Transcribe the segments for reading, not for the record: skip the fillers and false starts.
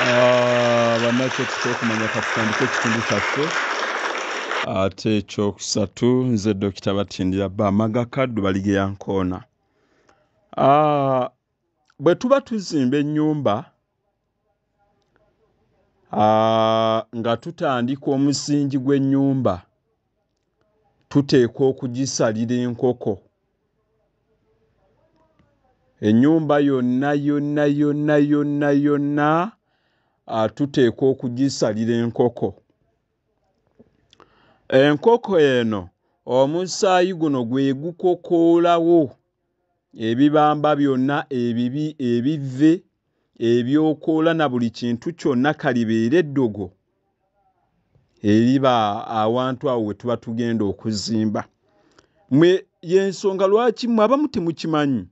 Bannakyo tukumanya katutandika ekitundu kyaffe ate ekyokusatu nze Dr. Batindira Bamaga Kaddu Balige Yankoona. Bwe tuba tuzimba ennyumba nga tutandika omusingi gw'ennyumba tuteekwa okugisalira enkoko. Ennyumba yonna tuteekwa okugisalira enkoko. Enkoko eno omusaayi guno gwe gukokoolawo ebibamba byonna ebibi ebivve ebyokoola na buli kintu kyonna kalibeera eddogo eriba awantu awo we tuba tugenda okuzimba. Mwe y'ensonga lwaki mwe abamu temukimanyi,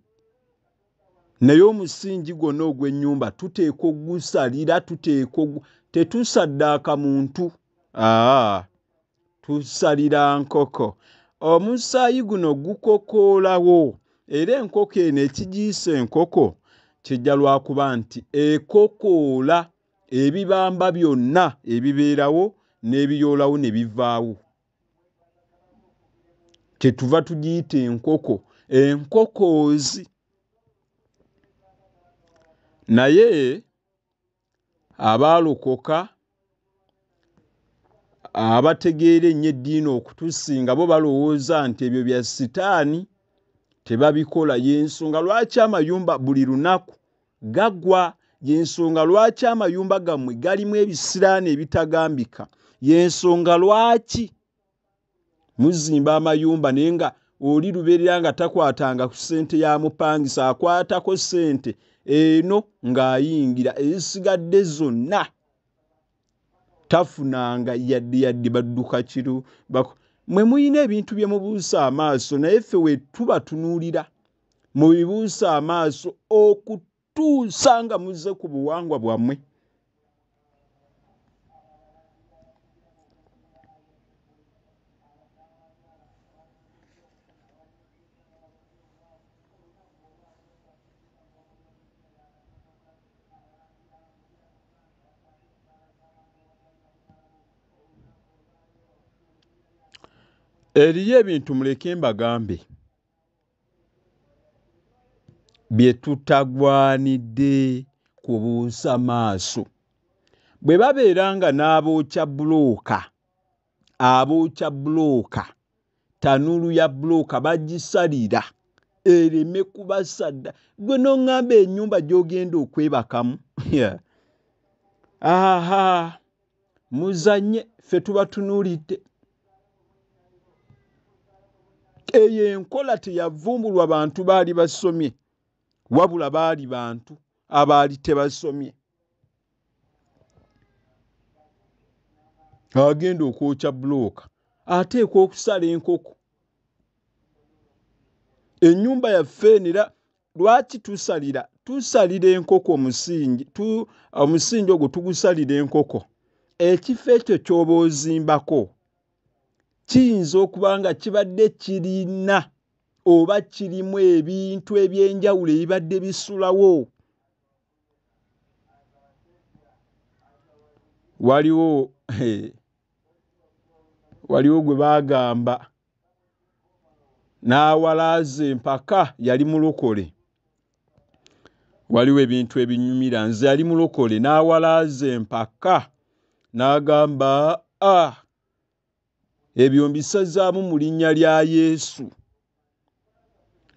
naye omusingi gwonna ogw'ennyumba tuteekwa ogusalira, tetusaddaaka muntu, tusalira nkoko. Omusaayi guno gukokoolawo era enkoko eno ekigiyisa enkoko kijja lwakuba nti ekokoola ebibamba byonna ebibeerawo n'ebiyoolawo ne bivaawo. Kyetuva tugiyita enkoko, enkokoozi. Naye abaalokoka abategeera ennyo eddiini okutusinga bo balowooza nti ebyo bya sitaani, tebabikola. Y'ensonga lwaki amayumba buli lunaku gagwa, y'ensonga lwaki amayumba gammwe galimu ebisiraani ebitagambika, y'ensonga lwaki muzimba amayumba naye nga oli lubeerera nga takwatanga ku ssente ya mupangisa, akwatako ssente eno ng'ayingira, ezisigadde zonna tafunanga yadde badduka kiru. Mwe muyina ebintu bye mubuusa amaaso, naye ffe we tuba tunuulira mubibuusa amaaso okutuusa nga muzze ku buwangwa bwammwe. Eriyo ebintu muleke mbagambe bye tutagwanidde kubuusa maaso. Bwe babeera nga n'abookya bulooka, tanuulu ya bulooka bagisalira ereme kubasadda. Gwe n'oŋŋamba ennyumba gy'ogenda okwebakamu muzanye, ffe tuba tunuulidde. Eyo enkola teyavumbulwa bantu baali basomye, wabula baali bantu abaali tebasomye. Agenda okwokya bulooka ateekwa okusala enkoko. Ennyumba yaffe era lwaki tusalira enkoko omusingi? Omusingi ogwo tugusalira enkoko. Ekifo ekyo ky'oba ozimbako kiyinza okuba nga kibadde kirina oba kirimu ebintu eby'enjawulo ebibadde bisulawo. Waliwo gwe baagamba n'awalaaza empaka yali mulokole. Waliwo ebintu ebinyumira, nze yali mulokole n'awalaaza empaka n'agamba ebyo mbisazaamu mu linnya lya Yesu.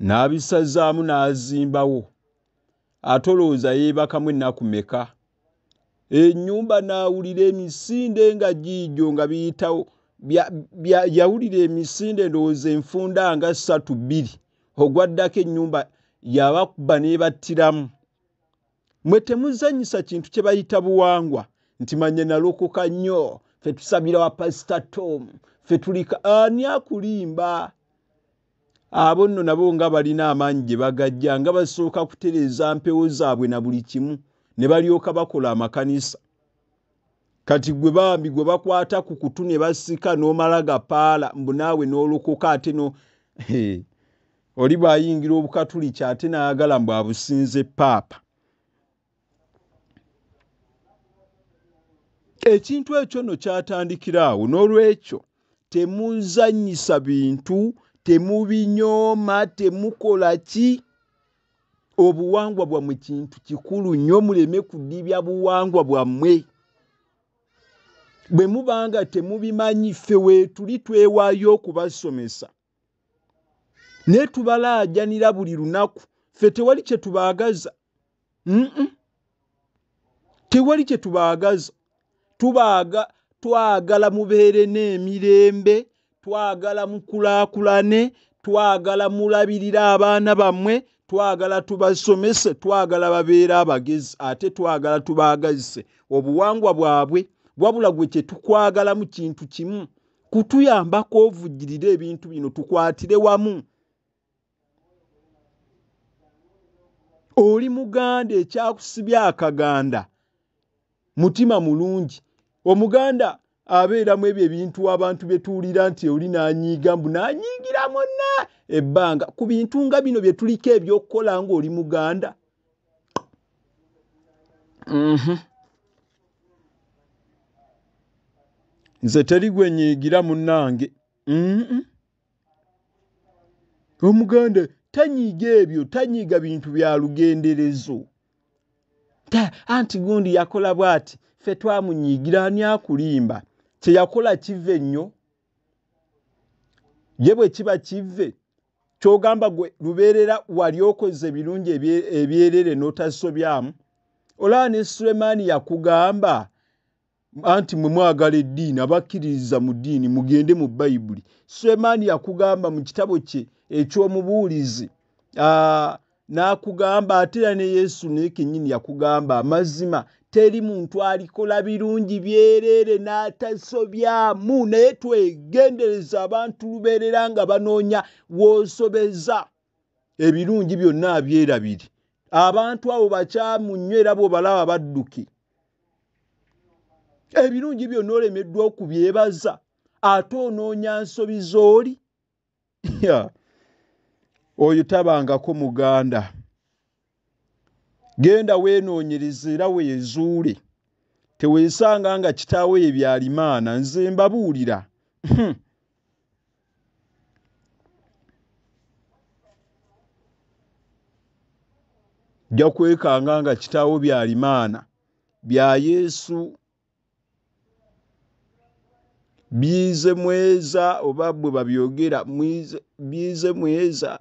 N'abisazaamu n'azimbawo. Ate olowooza yeebakamu ennaku meka? Ennyumba n'awulira emisinde nga giigyo nga biyitawo. Yawulira emisinde ndowooza enfunda nga 3-2. Ogwaddako ennyumba yabakuba n'ebattiramu. Mwe temuzanyisa kintu kye bayita buwangwa nti manye nalokoka nnyo, ffe tusabira wa Pastor Tom, ffe tulika. Ani akulimba? Abo nno nabo nga balina amaanyi gye bagajja, nga basooka kutereeza mpewo zaabwe na buli kimu ne balyoka bakola amakanisa. Kati gwe bambi gwe bakwata ku kutu ne basika n'omala gapaala mbu naawe n'olokoka ate oli bw'ayingira obukatuliki ate n'ayagala mbu abusinze paapa. ekintu ekyo no kyatandikiraawo n'olwekyo temuzannyisa bintu temubinyooma temukola ki obuwangwa bwammwe kintu kikulu nnyo muleme kudibya buwangwa bwammwe bwe mubanga temubimanyi ffe weetuli twewaayo okubasomesa ne tubalaajanira buli lunaku ffe tewali kye tubaagaza tewali kye tubaagaza twagala mubeere n'emirembe twagala mukulaakulane twagala mulabirira abaana bammwe twagala tubasomese twagala babeere abagezi ate twagala tubaagazise obuwangwa bwabwe wabula gwe kye tukwagala mu kintu kimu kutuyambako ovujjirira ebintu bino tukwatire wamu oli muganda ekyakusibya akaganda mutima mulungi omuganda abeeramu ebyo ebintu abantu betuulira nti oli n'anyiiga mbu n'anyiigira monna ebbanga ku bintu nga bino bye tuliko ebyokukola ng'oli muganda nze teri gwe nyiigira munnange omuganda tanyiiga ebyo tanyiiga bintu bya lugenderezo anti gundi yakola bw'ati ffe twamunyiigira ani akulimba kye yakola kive nnyo ye bwe kiba kive ky'ogamba gwe lubeerera wali okoze ebirungi ebyerere n'otasobyamu olaba ne Sulemaani yakugamba anti mwe mwagala eddiini abakkiririza mu ddiini mugende mu Bayibuli Sulemaani yakugamba mu kitabo kye eky'omubuulizi n'akugamba ate era ne Yesu naye kennyini yakugamba amazima teri muntu alikola birungi byerere n'atasobyamu naye twegendereza abantu lubeerera nga banoonya w'osobeza ebirungi byonna abyerabiri abantu abo bakyamunnyo era bw'obalaba badduki ebirungi byonna olemeddwa okubyebaza ate onoonya nsobi z'oli oyo tabangako muganda genda weenoonyereza era weezuule teweesanga nga kitaawe ye byalimaana nze mbabuulira jja kwekanga nga kitaawe byalimaana bya Yesu biize mweza oba bwe babyogera biize mweza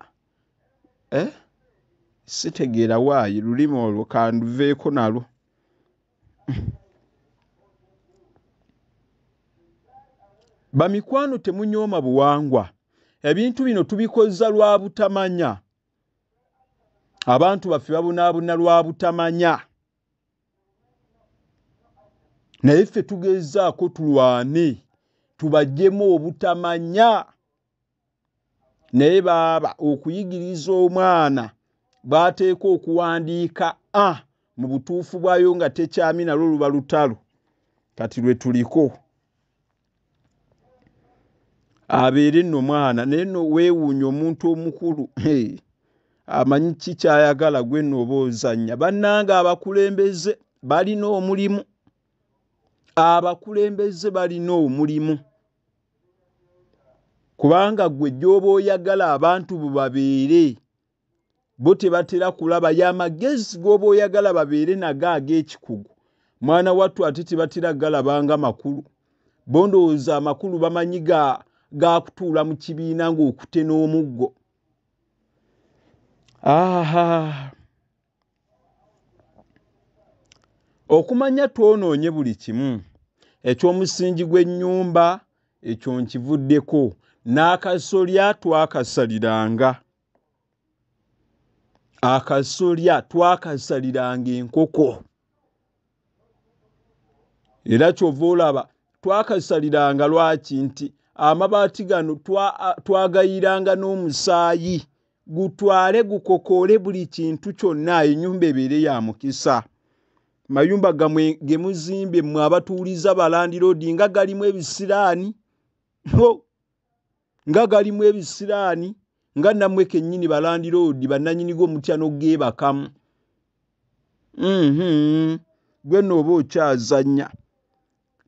sitegeera waayi lulimi olwo kanduveeko nalwo bamikwano temunyooma buwangwa ebintu bino tubikoza lwa butamanya abantu baffe babonaabona lwa butamanya naye ffe tugezaako tulwane tubajjemu obutamanya naye baaba okuyigiriza omwana baateeka okuwandiika mu butuufu bwayo nga tekyami nalwo luba lutalo kati lwe tuliko abeere nno mwana naye nno weewuunya omuntu omukulu amanyi ki kyayagala gwe nno oba ozannya bannanga abakulembeze balina omulimu abakulembeze balina omulimu kubanga gwe gy'oba oyagala abantu bo babeere bo tebatera kulaba y'amagezi g'oba oyagala babeere nago ag'ekikugu mwana wattu ate tebatera galabanga makulu bo ndowooza amakulu bamanyi gakutuula mu kibiina ng'okute n'omuggo okumanya twonoonye buli kimu eky'omusingi gw'ennyumba ekyo nkivuddeko n'akasolya twakasaliranga akasolya twakasaliranga enkoko era kyova olaba twakasaliranga lwaki nti amabaati gano twagayiranga n'omusaayi gutwale gukokoole buli kintu kyonna ennyumba ebeere ya mukisa mayumba gamwe ge muzimbye mmwe abatuuliza balandiroodi nga galimu ebisiraani nga galimu ebisiraani nga nammwe kennyini balandiroodi bannanyinigo mutya n'ogeebakamu gwe nno oba okyazannya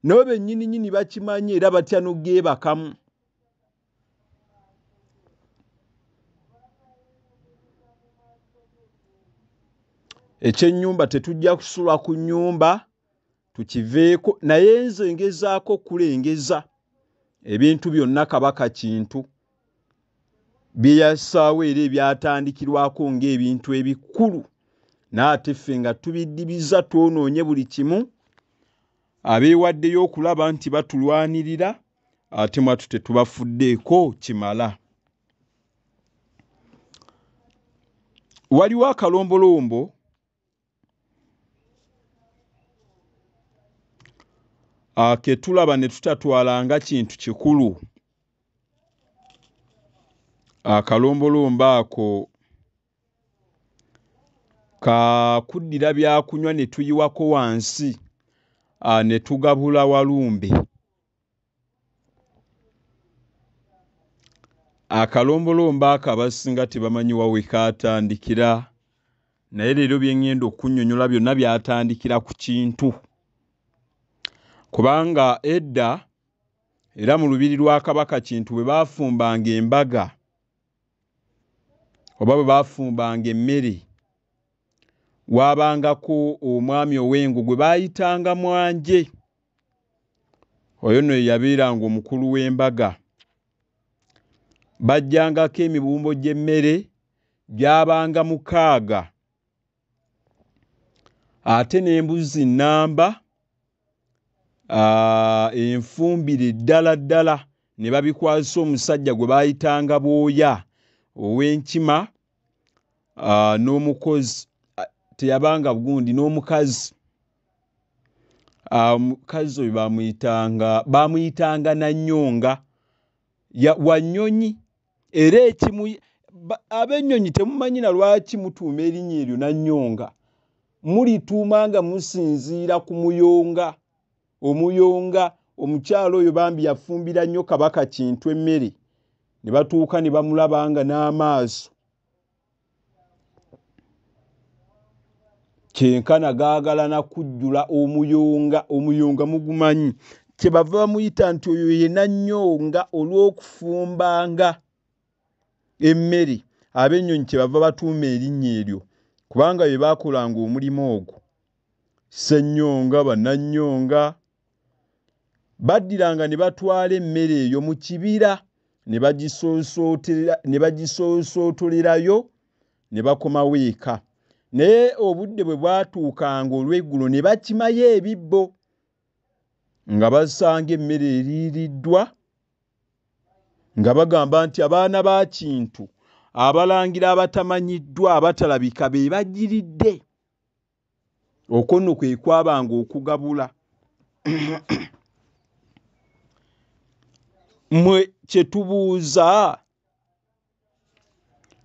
nabo bennyini bakimanyi era batya n'ogeebakamu. Ekyennyumba tetujja kusula ku nnyumba tukiveeko, naye nze ngezaako okulengeza ebintu byonna Kabaka Kintu bye yassaawo era ebyatandikirwako ng'ebintu ebikulu, n'ate ffe nga tubiddibiza twonoonye buli kimu, abeewaddeyo okulaba nti batulwanirira ate mwatu tetubafuddeeko kimala. Waliwo akalombolombo ke tulaba ne tutatwala nga kintu kikulu. Akalombolombo ako kakuddira byakunywa ne tuyiwako wansi ne tugabula Walumbe. Akalombolombo ako abasinga tebamanyi wa we kaatandikira, naye leero bye ŋŋenda okunnyonnyola byonna byatandikira ku Kintu. Kubanga edda era mu lubiri lwa Kabaka Kintu bwe baafumbanga embaga oba bwe baafumbanga emmere, waabangako omwami ow'engo gwe baayitanga Mwanje. Oyo nno ye yabeeranga omukulu w'embaga. Bajjangako emibumbo gy'emmere gyabanga 6, ate n'embuzi nnamba, enfumbire ddala ne babikwasa omusajja gwe baayitanga Bwoya ow'enkima, n'omukozi teyabanga gundi, n'omukazi. Omukazi oyo baamuyitanga Nannyonga wa Nnyonyi, era ab'ennyonyi temumanyi na lwaki mutuuma erinnya eryo Nannyonga, mulituuma nga musinziira ku muyonga. Omuyonga omukyalo oyo bambi yafumbira nnyo Kabaka Kintu emmere, ne batuuka ne bamulabanga n'amaaso kyenkana gaagala na kujjula omuyonga. Omuyonga mugumanyi, kyebava bamuyita nti oyo ye Nannyonga olw'okufumbanga emmere. Ab'ennyonyi kyebava batuuma erinnya eryo kubanga be baakolanga omulimu ogwo. Ssennyonga, Bannannyonga baddiranga ne batwala emmere eyo mu kibira ne bagisoosootolerayo ne bakomawo eka. Naye obudde bwe bwatuukanga olw'eggulo ne bakimayo ebibbo nga basanga emmere eriiriddwa, nga bagamba nti abaana ba Kintu abalangira abatamanyiddwa abatalabika be bagiridde. Okwo nno kwe kwabanga okugabula. Mmwe kye tubuuza,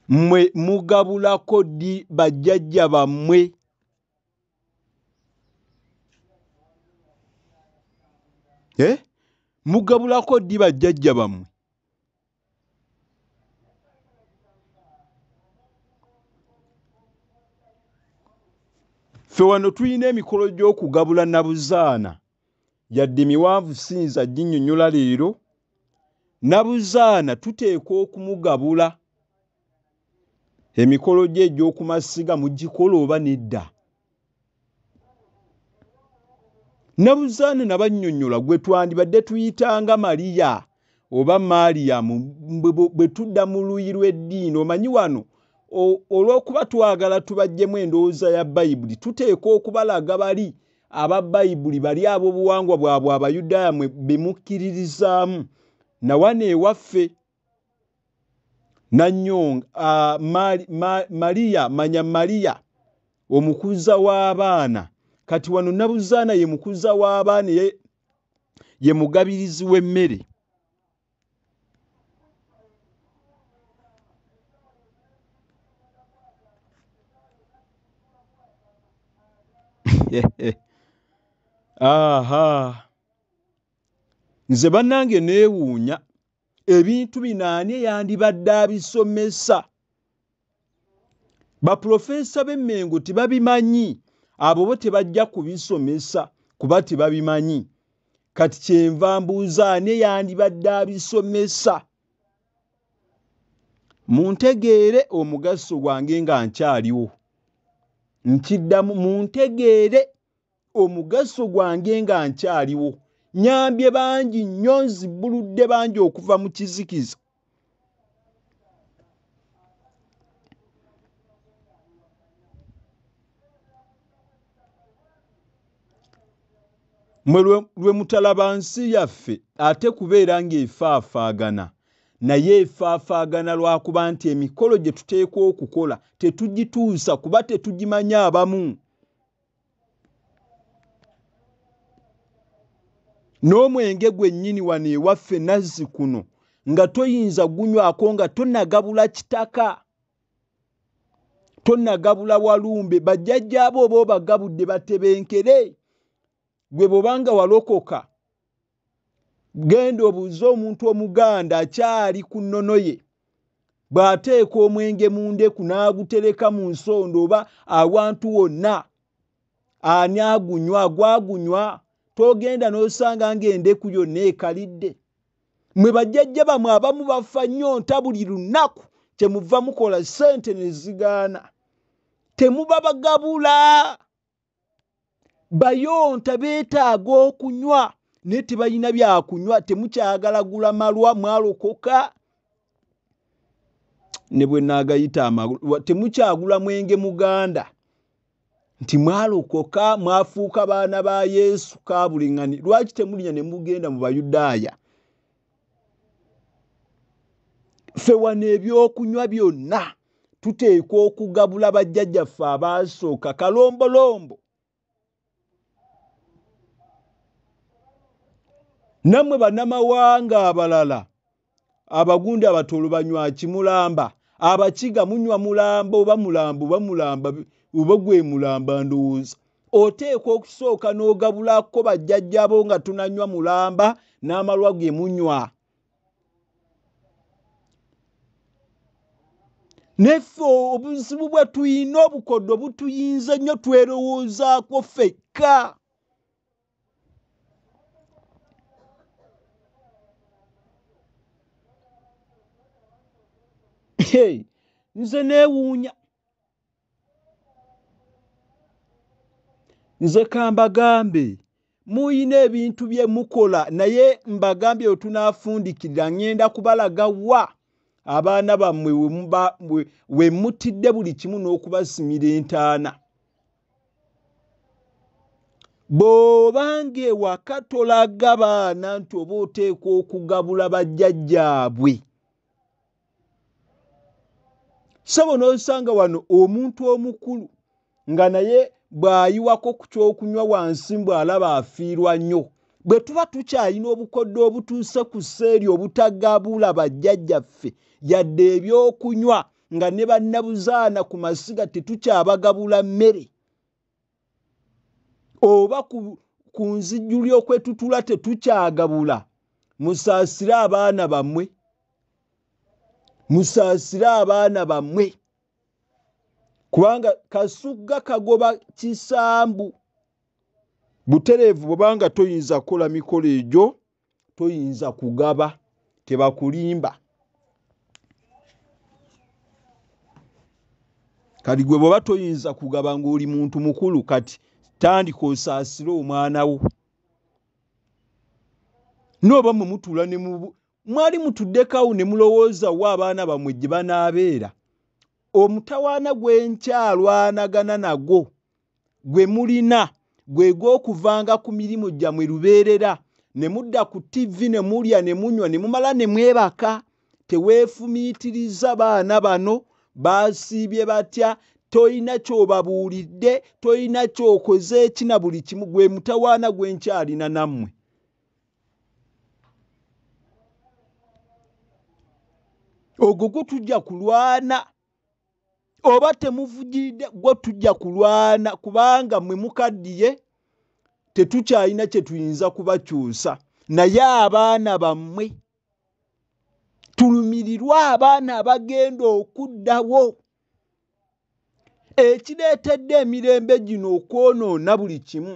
mmwe mugabulako ddi bajjajja bammwe? Mugabulako ddi bajjajja bammwe? Ffe wano tulina emikolo gy'okugabula Nabuzaana, yadde miwanvu siyinza ginnyonnyola leero. Nabuzaana tuteekwa okumugabula. Emikolo gye egy'okumasiga mugikola oba nedda? Nabuzaana nabannyonnyola gwe twandibadde tuyitanga Mariya oba Mariyamu bwe tudda mu luyi lw'eddiini. Omanyi wano olw'okuba twagala tubajjemu endowooza ya Bayibuli, tuteekwa okubalaga bali aba Bayibuli, bali ab'obuwangwa bwabwe Abayudaaya be mukkiririzaamu. Na wano ewaffe Nannyonga, Mariya, manya Mariya omukuza w'abaana, kati wano Nabuzaana ye mukuza w'abaana, ye mugabirizi w'emmere. Aha, nze bannange neewuunya ebintu bino ani eyandibadde abisomesa? Baprofeesa b'Emmengo tebabimanyi, abo bo tebajja kubisomesa kuba tebabimanyi. kati kyenva mbuuza ani yandibadde abisomesa muntegeere omugaso gwange nga nkyaliwo nkiddamu muntegeere omugaso gwange nga nkyaliwo nyambye bangi nnyo nzibbuludde bangi okuva mu kizikiza mwe lwe mutalaba nsi yaffe ate kubeera ng'efaafaagana naye efaafaagana lwakuba nti emikolo gye tuteekwa okukola tetugituusa kuba tetugimanya abamu n'omwenge gwennyini wano ewaffe nazzi kuno nga toyinza gunywako nga tonnagabula kitaka tonnagabula walumbe bajjajjaabo oba obagabudde batebenkere gwe bw'obanga walokoka genda obuuze omuntu omuganda akyali ku nnono ye bw'ateeka omwenge mu ndeku n'agutereka mu nsondo oba awantu wonna ani agunywa gwagunywa togenda n'osanga ng'endeku yonna ekalidde mwe bajjajja bamwe abamu bafa nnyonta buli lunaku kyemuva mukola ssente ne zigaana temuba bagabula bayonta beetaaga okunywa naye tebalina byakunywa temukyagala gula malwa mwalokoka ne bwe naagayita amalwa temukyagula mwenge muganda nti mwalokoka mwafuuka baana ba Yesu kabuliŋŋani lwaki temulinya ne mugenda mu Bayudaaya ffe wano ebyokunywa byonna tuteekwa okugabula bajjajjaffe abaasooka kalombolombo nammwe bannamawanga abalala abagundi abatoolo banywa kimulamba abakiga munywa mulamba oba mulamba oba mulamba oba gwe mulamba ndowooza oteekwa okusooka n'ogabulako bajjajjabo nga tunanywa mulamba n'amalwa ge munywa neffe obuzibu bwe tuyina obukoddo butuyinze nnyo twerowoozaako ffekka nze neewuunya nze kambagambe muyina ebintu bye mukola naye mbagambye otunaafundikirira ŋŋenda kubalaga wa abaana bammwe we mutidde buli kimu n'okubasimira entaana bw'obanga ewaka tolaga baana nti oba oteekwa okugabula bajjajjaabwe sabo n'osanga wano omuntu omukulu nga naye bw'ayiwako ku kyokunywa wansi bw'alaba afiirwa nnyo bwe tuba tukyalina obukodde obutuuse ku sseeri obutagabula bajjajjaffe yadde ebyokunywa nga ne bannabuzaana ku masiga tetukyabagabula mmere oba ku nzijjuli okwetutula tetukyagabula musaasire abaana bammwe musaasire abaana bammwe kubanga kasugga kagoba kisambu butereevu bw'obanga toyinza kukola mikolo egyo toyinza kugaba tebakulimba kati gwe bw'oba toyinza kugaba ng'oli muntu mukulu kati tandika osaasire omwana wo n'oba mwe mutuula ne mwali mutuddekawo ne mulowooza wa abaana bammwe gye banaabeera omutawaana gw'enkyalwanagana nagwo gwe mulina gwe gw'okuvanga ku mirimu gyammwe lubeerera ne mudda ku ttivi ne mulya ne munywa ne mumala ne mwebaka teweefumiitiriza baana bano baasiibye batya toyina ky'obabuulidde toyina ky'okoze ekina buli kimu gwe mutawaana gw'enkyalina nammwe ogwo gutujja kulwana oba temuvugiridde gwo tujja kulwana kubanga mwe mukaddiye tetukyalina kye tuyinza kubakyusa naye abaana bammwe tulumirirwa abaana abagenda okuddawo ekireetedde emirembe gino okwonoona buli kimu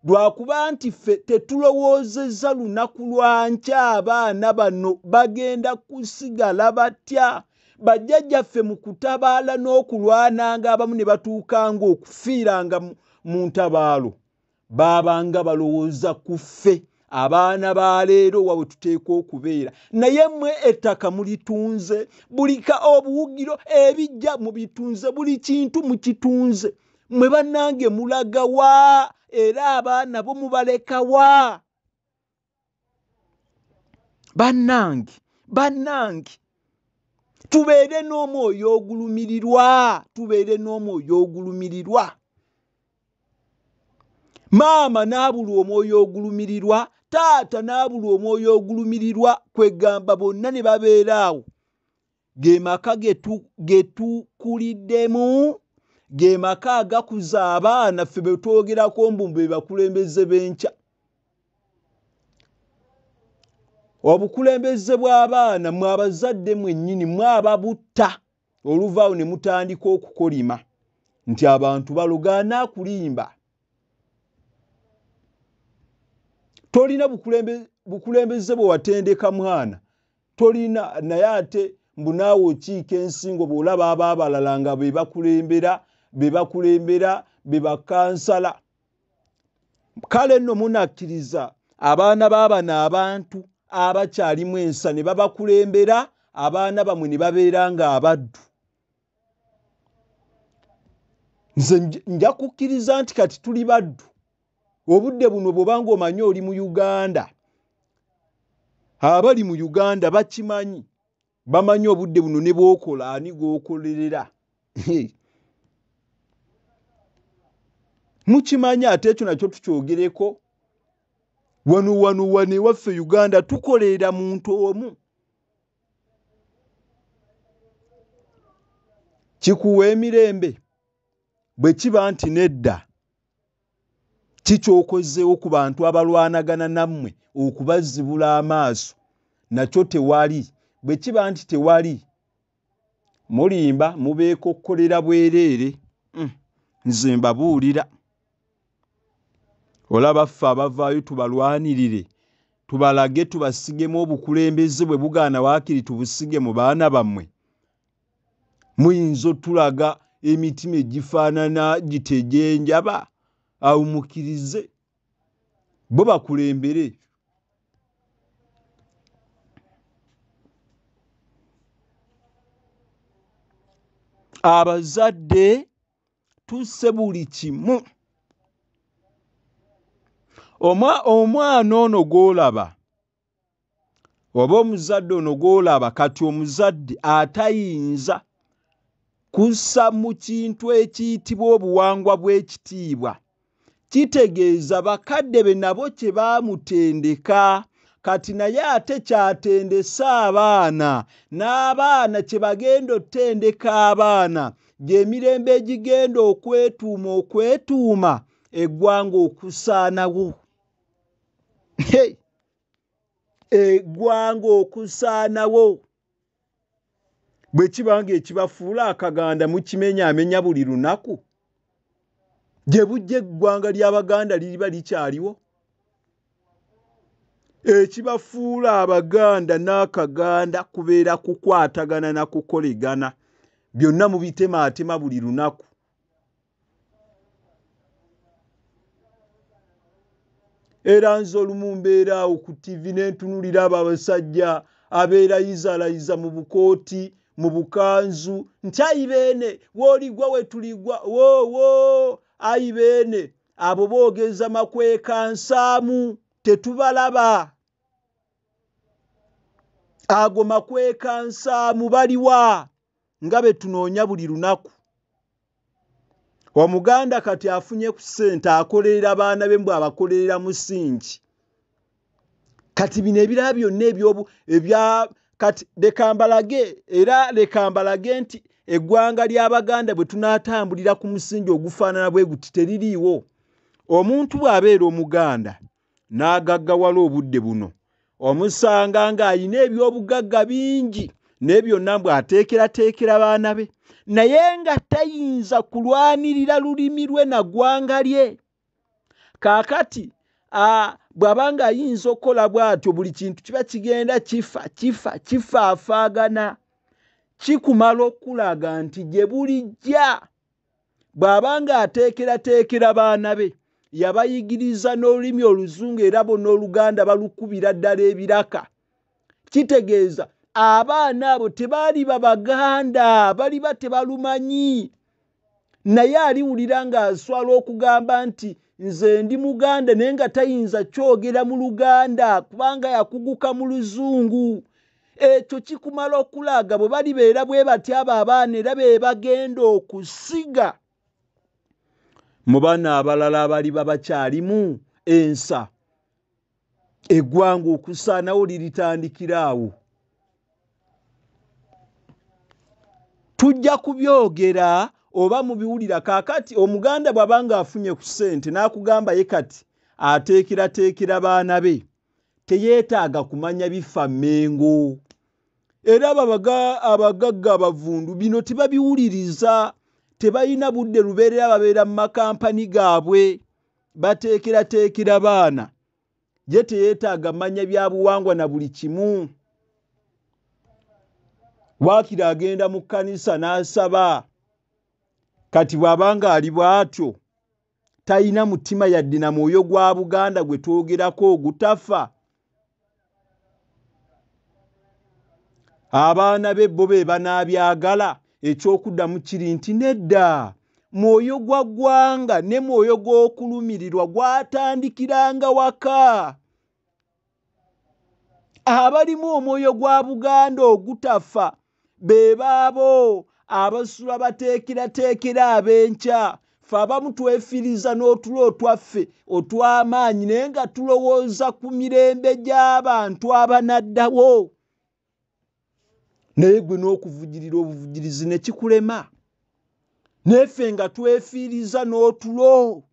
lwakuba nti ffe tetulowoozezza lunaku lwa nkya abaana bano bagenda kusigala batya. Bajjajjaffe mu kutabaala n'okulwananga abamu ne batuukanga okufiiranga mu ntabaalo baabanga balowooza ku ffe abaana ba leero wa bwe tuteekwa okubeera. Naye mmwe ettaka mulitunze, bulika obuwugiro ebijja mubitunze, buli kintu mukitunze. Mmwe bannange mulaga wa era abaana bo mubaleka wa? Bannange tubeere n'omwoyo ogulumirirwa. Maama n'abula omwoyo ogulumirirwa, taata n'abula omwoyo ogulumirirwa, kwegamba bonna ne babeera awo. Ge maka ge tukuliddemu, ge maka agakuza abaana ffe be twogerako mbu be bakulembeze b'enkya. Obukulembeze bw'abaana mwe abazadde mwennyini mwe ababutta oluvaawo ne mutandika okukolima nti abantu balogaana akulimba. Tolina bukulembeze bwe watendeka mwana, tolina, naye ate mbu naawe okiika ensingo bw'olaba aba abalala nga be bakulembera be bakansala. Kale nno munakkiriza abaana b'abano abantu abakyalimu ensa ne babakulembera, abaana bamwe ne babeera nga abaddu. Nze nja kukkiriza nti kati tuli baddu. Obudde buno bw'obanga omanyi oli mu Uganda, abali mu Uganda bakimanyi, bamanyi obudde buno ne bw'okola ani gw'okolerera. Mukimanyi ate ekyo nakyo tukyogereko. Wano ewaffe Uganda tukolerera muntu omu. Kikuwa emirembe bwe kiba nti nedda kikyokozeewo ku bantu abalwanagana nammwe okubazibula amaaso, nakyo tewali. Bwe kiba nti tewali, mulimba mubeeko okukolera bwereere. Nze mbabuulira. Olaba ffe abavaayo tubalwanirire, tubalage tubasigemu obukulembeze bwe bugaana waakiri tubusige mu baana bammwe. Muyinza otulaga emitima egifaanana gitejenjaba awumukirize bo bakulembere. Abazadde tusse buli kimu. Omwana ono gw'olaba oba omuzadde ono gw'olaba, kati omuzadde atayinza kussa mu kintu ekiyitibwa obuwangwa bw'ekitiibwa, kitegeeza bakadde be nabo kye baamutendeka, kati naye ate kyatendesa abaana, n'abaana kye bagenda otendeka abaana, gy'emirembe egigenda okwetuuma eggwanga okusaanawo. Eggwanga okusaanawo. Bwe kiba ng'ekibafuula akaganda mukimenyaamenya buli lunaku, gye bujja eggwanga ly'Abaganda liriba likyaliwo? Ekibafuula Abaganda n'akaganda kubeera kukwatagana na kukolegana, byonna mubitemaatema buli lunaku. Era nze olumu mbeera awo ku TV ne ntunulira abo abasajja abeerayizaalayiza mu bukooti, mu bukanzu, nti ayi beene w'oligwa we tuligwa, woowo ayi beene abo boogeza makweka nsaamu tetubalaba. Ago makweka nsaamu baliwa nga be tunoonya buli lunaku. Omuganda kati afunye ku ssente akolerera abaana be mbw abakolerera musingi. Kati bino ebirala byonna kati leka mbalage nti eggwanga ly'Abaganda bwe tunaatambulira ku musingi ogufaanana bwe guti teririiwo. Omuntu bw'abeera Omuganda n'agaggawala obudde buno, omusanga ng'ayina eby'obugagga bingi naye byonna mbw ateekerateekera baana be, naye nga tayinza kulwanirira lulimi lwe na ggwanga lye. Kaakati bw'abanga ayinza okukola bw'atyo buli kintu kiba kigenda kifaafaagana. Kikumala okulaga nti gye bulijja bw'abanga ateekerateekera baana be yabayigiriza n'olulimi Oluzungu era bonna Oluganda balukubira ddala ebiraka. Kitegeeza abaana abo tebaali Babaganda, baliba tebalumanyi. Naye aliwulira ng'aswala okugamba nti nze ndi Muganda naye nga tayinza kyogera mu Luganda kubanga yakuguka mu Luzungu. Ekyo kikumala okulaga bwe balibeera bwe batya abo abaana era be bagenda okusiga mu baana abalala abaliba bakyalimu ensa. Eggwanga okusaanawo liritandikira awo. Tujja kubyogera oba mubiwulira. Kaakati Omuganda bw'abanga afunye ku ssente n'akugamba ye kati ateekerateekera baana be teyeetaaga kumanya bifa Mmengo. Era abagagga abavundu bino tebabiwuliriza. Tebalina budde lubeerera babeera mu makampani gaabwe bateekerateekera baana. Ye teyeetaaga manya bya buwangwa na buli kimu. Waakiri agenda mu kkanisa n'asaba. Kati bw'abanga ali bw'atyo talina mutima yadde na mwoyo gwa Buganda gwe twogerako ogutafa. Abaana be bo be banaabyagala. Ekyokuddamu kiri nti nedda mwoyo gwa ggwanga ne mwoyo gw'okulumirirwa gwatandikiranga waka. Abalimu omwoyo gwa Buganda ogutafa be baabo abasula bateekerateekera ab'enkya. Ffe abamu twefiiriza n'otulo twaffe otw'amaanyi naye nga tulowooza ku mirembe gy'abantu abanaddawo. Naye gwe n'okuvujirira obuvujirizi ne kikulema. Neffe nga twefiiriza n'otulo,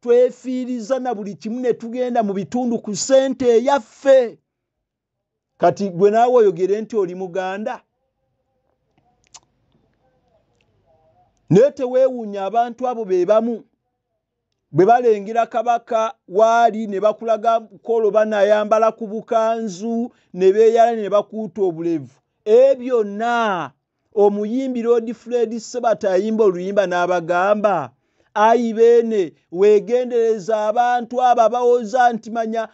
twefiiriza na buli kimu ne tugenda mu bitundu ku ssente eyaffe. Kati gwe naawe oyogere nti oli Muganda. Naye teweewuunya abantu abo be bamu bwe balengera Kabaka waali ne bakulaga koloba n'ayambala ku bukanzu ne beeyala ne bakuuta obulevu. Byonna omuyimbi Lord Fred Sebata ayimba oluyimba n'abagamba ayi beene weegendereza abantu abo bawoza nti manya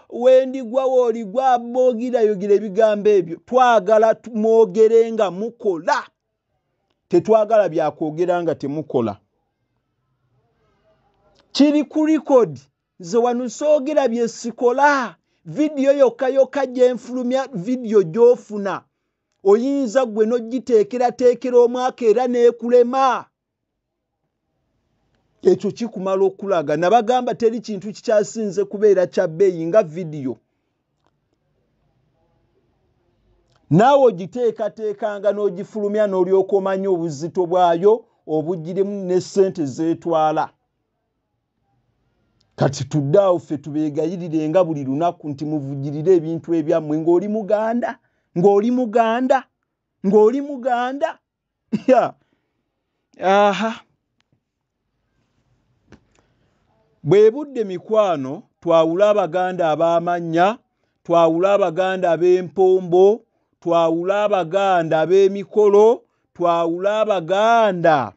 wendigwa wooligwa boogirayogira ebigambo ebyo. Twagala mwogere nga mukola. Tetwagala byakwogera nga temukola. Kiri ku likodi nze wano soogera bye sikola. Vidiyo yokka gye nfulumya vidiyo gy'ofuna oyinza gwe n'ogiteekerateekera omwaka era n'ekulema. Ekyo kikumala okulaga. Nabagamba teri kintu kikyasinze kubeera kya bbeeyi nga vidiyo. Naawe ogiteekateekanga n'ogifulumya n'olyoka omanya obuzito bwayo obugirimu ne ssente zeetwala. Kati tuddaawo ffe tubeegayirire nga buli lunaku nti muvujirire ebintu ebyammwe ng'oli Muganda, ng'oli Muganda, ng'oli Muganda. Aha. Bwe budde mikwano twawula Abaganda ab'amannya, twawula Abaganda ab'empombo, twawula Abaganda ab'emikolo, twawula Abaganda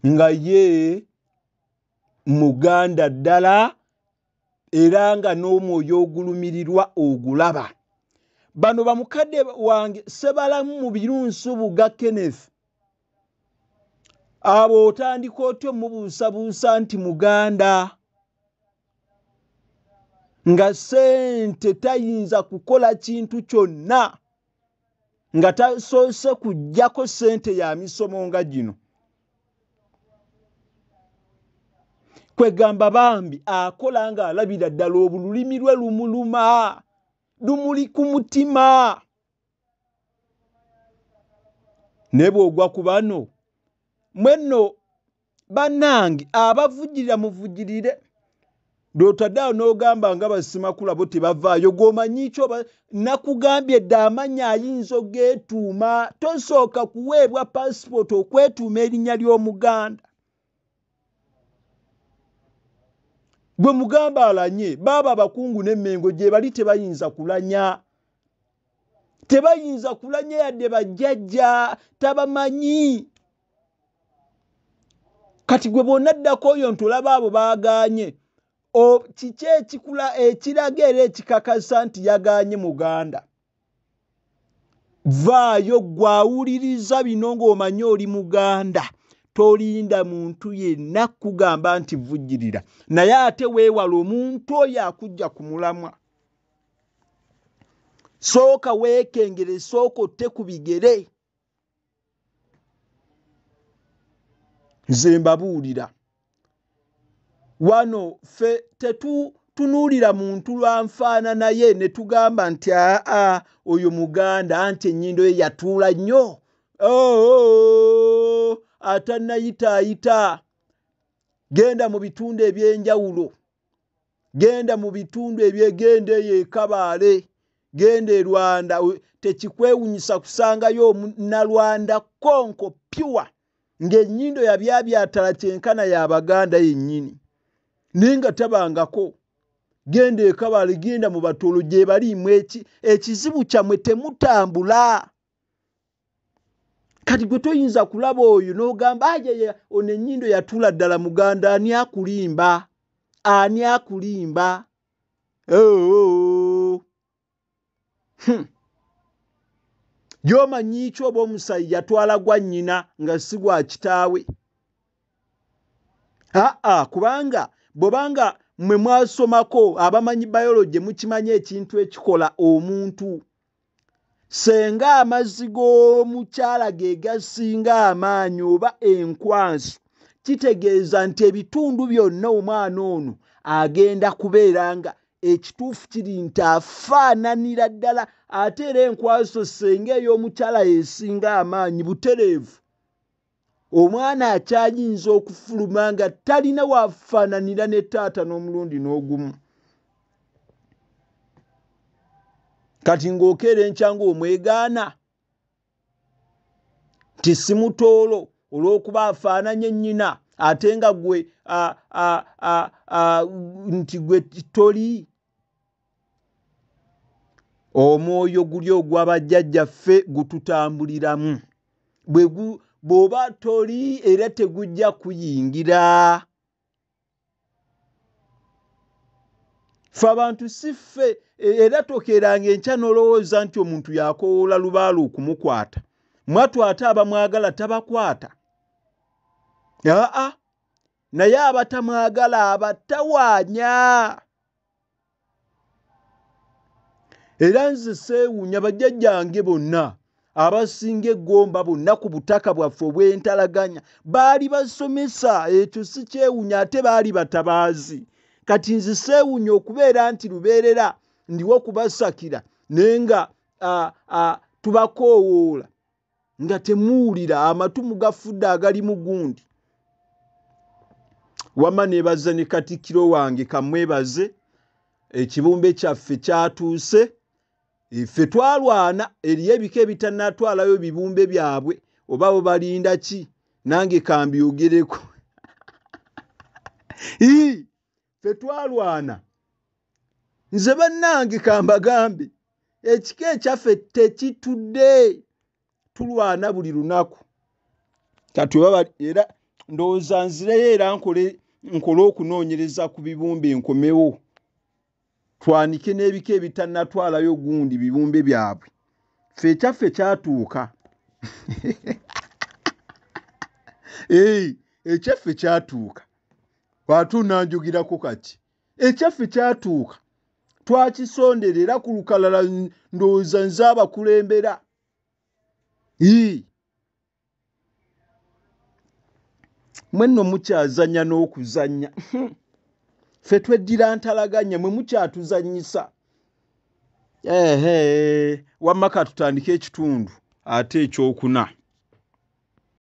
nga ye Muganda ddala era nga n'omwoyo ogulumirirwa ogulaba. Bano bamukadde wange Sebalamu mu Birunsubuga Kenneth. Abo otandika otyo mubuusabuusa nti Muganda. Nga ssente tayinza kukola kintu kyonna nga tasoose kuggyako ssente ya misomo nga gino. Kwegamba bambi akola nga alabira ddala obululimi lwe lumuluma, lumuli ku mutima. Ne bw'ogwa ku bano mwenno bannange abavujirira muvujirire. Dotaddawo n'ogamba nga basimakula bo tebavaayo gwomanyi kyo nakugambye dda amanya ayinza ogeetuuma. Tosooka kuweebwa passport okwetuuma erinnya ly'Omuganda. Gwe mugamba alanye baba abakungu n'emmengo gye bali tebayinza kulanya. Tebayinza kulanya yadde bajjajja tabamanyi. Kati gwe bw'onaddako oyo ntolaba abo baagaanye. Kiki ekiraga era ekikakasa nti yagaanye muganda? Vaayo gwawuliriza bino ng'omanyi oli muganda. Tolinda muntu yenna kugamba nti vujjirira. Naye ate weewala omuntu oyo akujja ku mulamwa. Sooka weekengere, sooka otte ku bigere. Nze mbabuulira. Wano ffe tetunuulira muntu lwanfaanana ye ne tugamba nti oyo muganda anti ennyindo ye yatuula nnyo. Atannayitaayita. Genda mu bitundu eby'enjawulo. Genda mu bitundu genda eyo e Kabaale. Genda e Rwanda. Tekikwewunyisa kusangayo Nalwanda konko pyuwa ng'ennyindo yabyabyatala kyenkana y'Abaganda yennyini. Naye nga tabangako. Genda e Kabaale, genda mu Batoolo gye baliimu ekizibu kyammwe temutambula. Kati gwe toyinza kulaba oyo n'ogamba ono ennyindo yatuula ddala muganda. Ani akulimba? Ani akulimba? Gy'omanyi ki oba omusayi yatwala gwa nnyina nga si gwa kitaawe? Kubanga bw'obanga mmwe mwasomako abamanyi biology mukimanyi ekintu ekikola omuntu. Senga amazzi g'omukyala ge gasinga amaanyi oba enkwansu, kitegeeza nti ebitundu byonna omwana ono agenda kubeera nga ekituufu kiri nti afaananira ddala. Ate era enkwaso senga ey'omukyala esinga amaanyi butereevu, omwana akyayinza okufuluma nga talina wafaananira ne taata n'omulundi n'ogumu. Kati ng'okeera enkya ng'omwegaana nti si mutoolo olw'okuba afaananye nnyina ate nga gwe nti gwe toli. Omwoyo guli ogw'abajjajjaffe gututambuliramu. Bw'oba toli era tegujja kuyingira. Ffe abantu si ffe. Era tokeeranga enkya n'olowooza nti omuntu yakoowoola lubaale okumukwata. Mwatu ate abamwagala tabakwata. Naye abatamwagala abatawaanya. Era nze seewuunya bajjajjange bonna abasinga eggomba bonna ku butaka bwaffe obw'entalaganya baali basomesa. Ekyo si kyewuunya, ate baali batabaazi. Kati nze seewuunya okubeera nti lubeerera ndiwo kubasakira naye nga tubakoowoola nga temuwulira, amatu mugafudde agali mu gundi. Wamma neebaza ne Katikkiro wange kamwebaze. Ekibumbe kyaffe kyatuuse. Ffe twalwana, eriyo ebika ebitannatwalayo bibumbe byabwe oba bo balinda ki, nange kambyogereko. Ffe twalwana. Nze bannange kambagambe ekika ekyaffe tekitudde. Tulwana buli lunaku. Kati era ndowooza nzireyo era nkole okunoonyereza ku bibumbe nkomewo. Twanike n'ebika ebitannatwalayo gundi bibumbe byabwe. Ffe ekyaffe kyatuuka. Ekyaffe kyatuuka. Ate onanjogirako kati. Ekyaffe kyatuuka. Twakisondera era ku lukalala ndowooza nze abakulembera. Mwe nno mukyazannya n'okuzannya. Ffe tweddira ntalaganya, mwe mukyatuzannyisa. Wamma ka tutandike ekitundu ate ekyokuna.